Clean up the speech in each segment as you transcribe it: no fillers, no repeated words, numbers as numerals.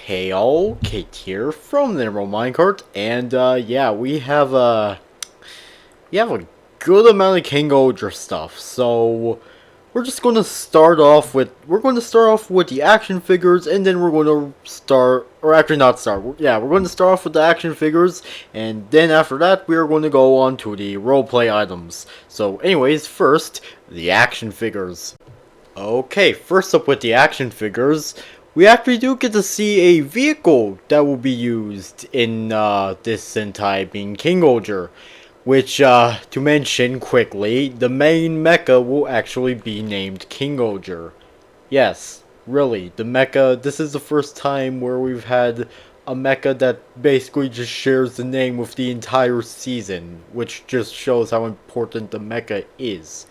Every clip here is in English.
Hey all, Kate here from the Emerald Minecart, and yeah, we have a good amount of Kingohger stuff. So we're just going to start off with the action figures, and then we're going to start, or actually not start. Yeah, we're going to start off with the action figures, and then after that we are going to go on to the roleplay items. So, anyways, first the action figures. Okay, first up with the action figures, we actually do get to see a vehicle that will be used in this Sentai, being Kingohger, which, to mention quickly, the main mecha will actually be named Kingohger. Yes, really, the mecha, this is the first time where we've had a mecha that basically just shares the name with the entire season, which just shows how important the mecha is.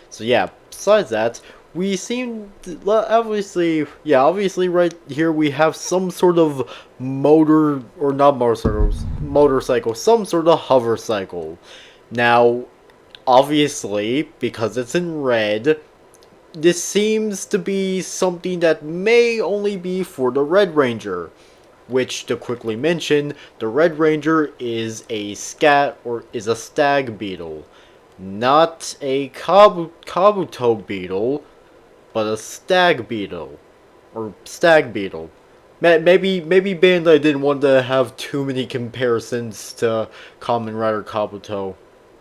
So yeah, besides that, we seem to, obviously right here we have some sort of motor, or not motorcycle, some sort of hover cycle. Now, obviously, because it's in red, this seems to be something that may only be for the Red Ranger. Which, to quickly mention, the Red Ranger is a stag beetle. Not a kabuto beetle, but a stag beetle. Or stag beetle. Maybe Bandai didn't want to have too many comparisons to Kamen Rider Kabuto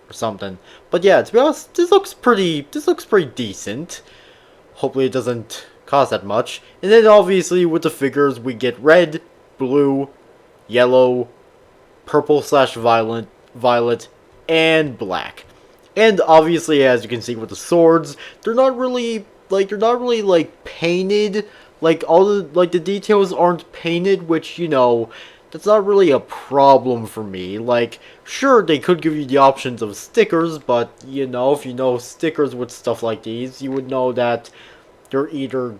or something. But yeah, to be honest, this looks pretty decent. Hopefully it doesn't cost that much. And then obviously with the figures we get red, blue, yellow, purple/violet, and black. And obviously, as you can see with the swords, they're not really like painted. Like the details aren't painted, which, you know, that's not really a problem for me. Like, sure, they could give you the options of stickers, but, you know, if you know stickers with stuff like these, you would know that they're either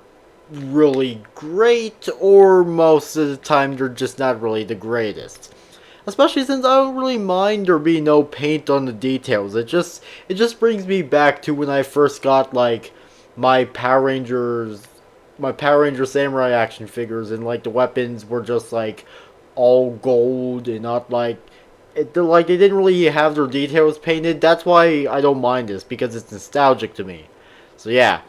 really great, or most of the time they're just not really the greatest. Especially since I don't really mind there being no paint on the details. It just brings me back to when I first got like my Power Ranger Samurai action figures, and like the weapons were just like all gold and not like they didn't really have their details painted. That's why I don't mind this, because it's nostalgic to me. So yeah,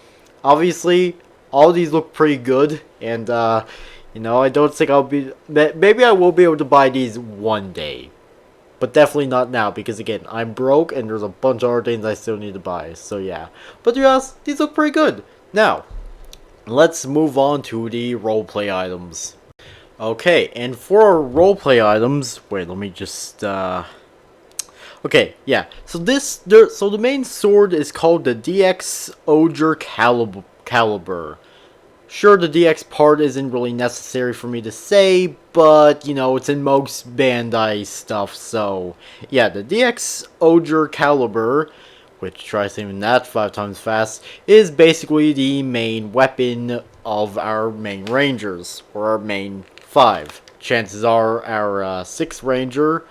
obviously all these look pretty good, and you know, I don't think I'll be... Maybe I will be able to buy these one day. But definitely not now, because again, I'm broke and there's a bunch of other things I still need to buy. So yeah. But to be honest, these look pretty good. Now, let's move on to the roleplay items. Okay, and for our roleplay items... Wait, let me just... Okay, yeah. So the main sword is called the DX Ogre Caliber. Sure, the DX part isn't really necessary for me to say, but, you know, it's in most Bandai stuff, so... Yeah, the DX Ogre Caliber, which, try saying that 5 times fast, is basically the main weapon of our main Rangers, or our main 5. Chances are our 6th Ranger,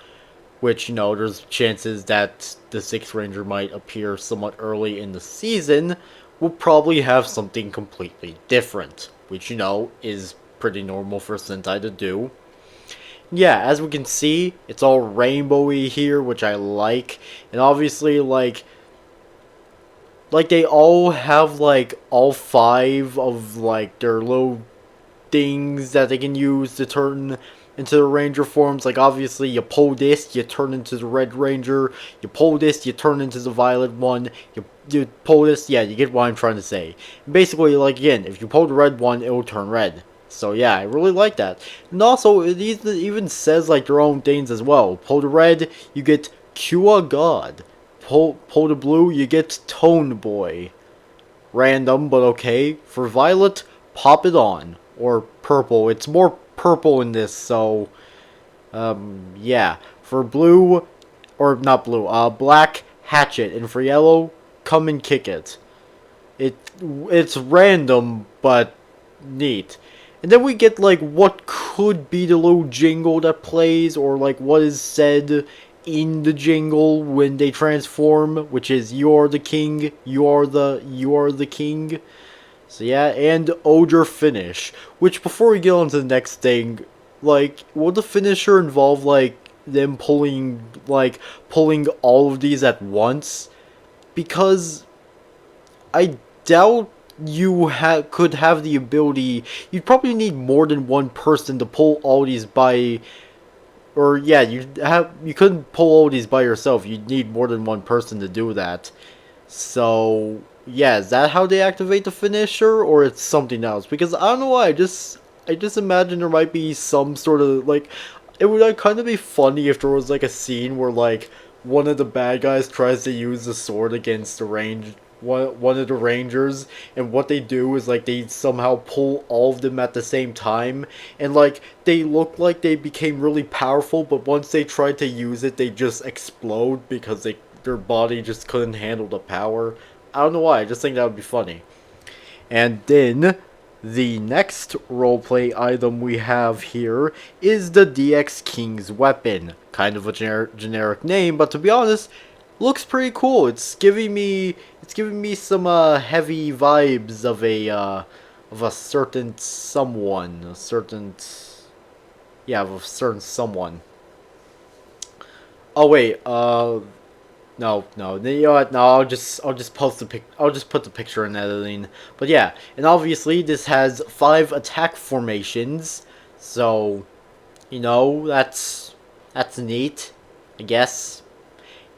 which, you know, there's chances that the 6th Ranger might appear somewhat early in the season, will probably have something completely different, which, you know, is pretty normal for Sentai to do. Yeah, as we can see, it's all rainbowy here, which I like, and obviously, like they all have, like, all 5 of, like, their little things that they can use to turn into the Ranger forms. Like, obviously, you pull this, you turn into the Red Ranger. You pull this, you turn into the Violet one. You pull this, yeah, you get what I'm trying to say. Basically, like, again, if you pull the red one, it will turn red. So, yeah, I really like that. And also, it even says, like, their own things as well. Pull the red, you get Cure God. Pull the blue, you get Tone Boy. Random, but okay. For Violet, Pop It On. Or purple. It's more purple in this, so yeah. For blue, or not blue, black, Hatchet, and for yellow, come and kick it. It's random, but neat. And then we get like what could be the little jingle that plays, or like what is said in the jingle when they transform, which is "You're the king, you're the king." So yeah, and Ogre finish. Which before we get on to the next thing, like, will the finisher involve like them pulling all of these at once? Because I doubt you could have the ability. You'd probably need more than one person to pull all these by, or yeah, you couldn't pull all these by yourself. You'd need more than one person to do that. So yeah, is that how they activate the finisher, or it's something else? Because I don't know why. I just imagine there might be some sort of like. It would like, kind of be funny if there was like a scene where like one of the bad guys tries to use the sword against the one of the rangers, and what they do is like they somehow pull all of them at the same time, and like they look like they became really powerful, but once they tried to use it they just explode because their body just couldn't handle the power. I don't know why, I just think that would be funny. And then the next roleplay item we have here is the DX King's weapon. Kind of a generic name, but to be honest, looks pretty cool. It's giving me some heavy vibes of a certain someone, of a certain someone. Oh wait, no. You know what? No, I'll just put the picture in editing. But yeah, and obviously this has 5 attack formations, so that's neat, I guess.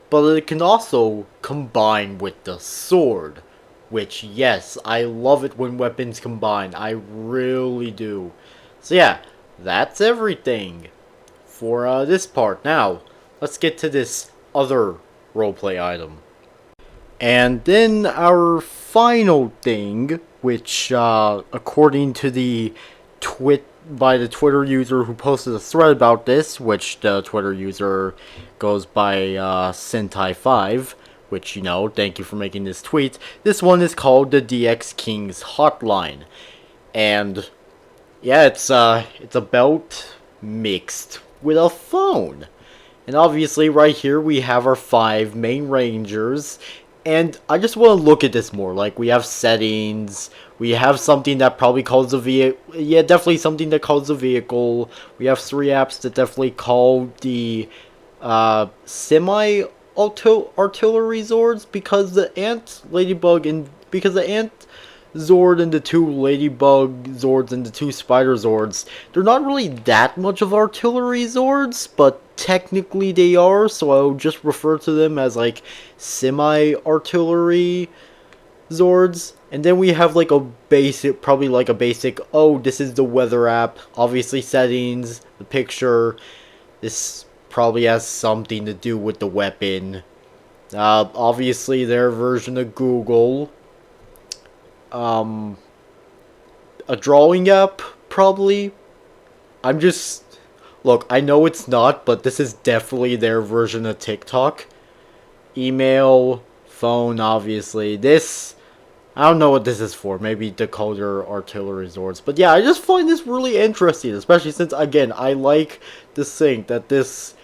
But it can also combine with the sword, which yes, I love it when weapons combine. I really do. So yeah, that's everything for this part. Now, let's get to this other roleplay item. And then our final thing, which according to the by the Twitter user who posted a thread about this, which the Twitter user goes by Sentai5, which, thank you for making this tweet. This one is called the DX King's Hotline. And yeah, it's a belt mixed with a phone. And obviously right here we have our 5 main rangers, and I just want to look at this more. Like, we have settings, we have something that probably calls the vehicle, yeah, definitely something that calls the vehicle. We have 3 apps that definitely call the semi artillery zords, because the ant ladybug and because the ant Zord and the 2 Ladybug Zords and the 2 Spider Zords, they're not really that much of artillery Zords, but technically they are, so I'll just refer to them as like semi-artillery Zords. And then we have like a basic, oh, this is the weather app, obviously settings, the picture, this probably has something to do with the weapon. Obviously their version of Google. A drawing app, probably. Look, I know it's not, but this is definitely their version of TikTok. Email, phone, obviously. I don't know what this is for. Maybe decoder artillery zords. But yeah, I just find this really interesting, especially since, again, I like to think that this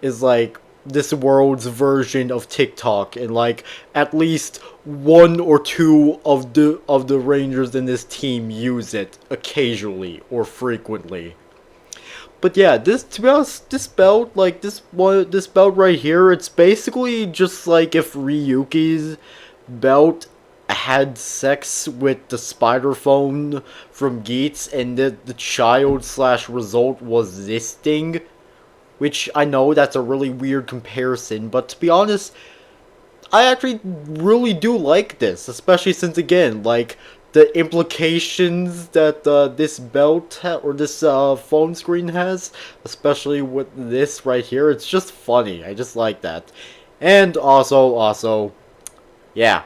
is like this world's version of TikTok, and like at least 1 or 2 of the rangers in this team use it occasionally or frequently. But yeah, to be honest, this belt right here, it's basically just like if Ryuki's belt had sex with the spider phone from Geats, and the child slash result was this thing. Which, I know that's a really weird comparison, but to be honest, I actually really do like this, especially since, again, like, the implications that this belt or this phone screen has, especially with this right here, it's just funny. I just like that. And also, yeah,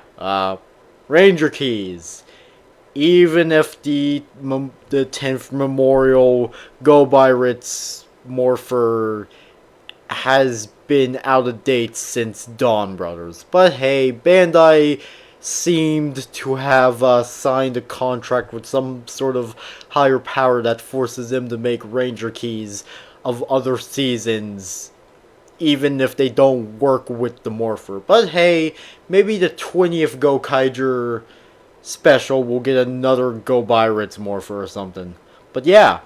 Ranger keys. Even if the 10th Memorial Go by Ritz Morpher has been out of date since Dawn Brothers. But hey, Bandai seemed to have signed a contract with some sort of higher power that forces them to make Ranger keys of other seasons, even if they don't work with the Morpher. But hey, maybe the 20th Gokaiger special will get another Go Byritz Morpher or something. But yeah.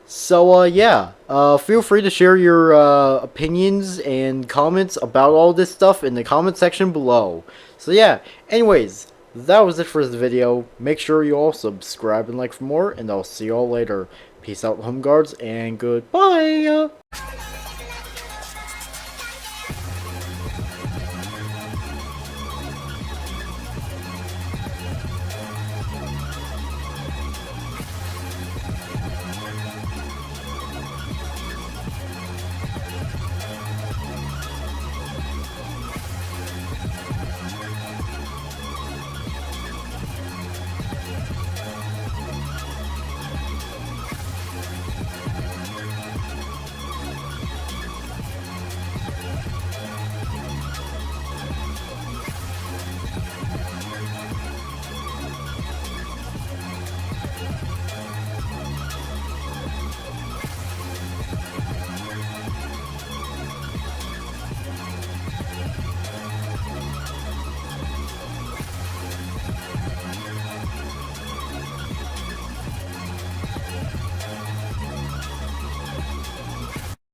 So, feel free to share your opinions and comments about all this stuff in the comment section below. So, yeah, anyways, that was it for this video. Make sure you all subscribe and like for more, and I'll see you all later. Peace out, home guards, and goodbye!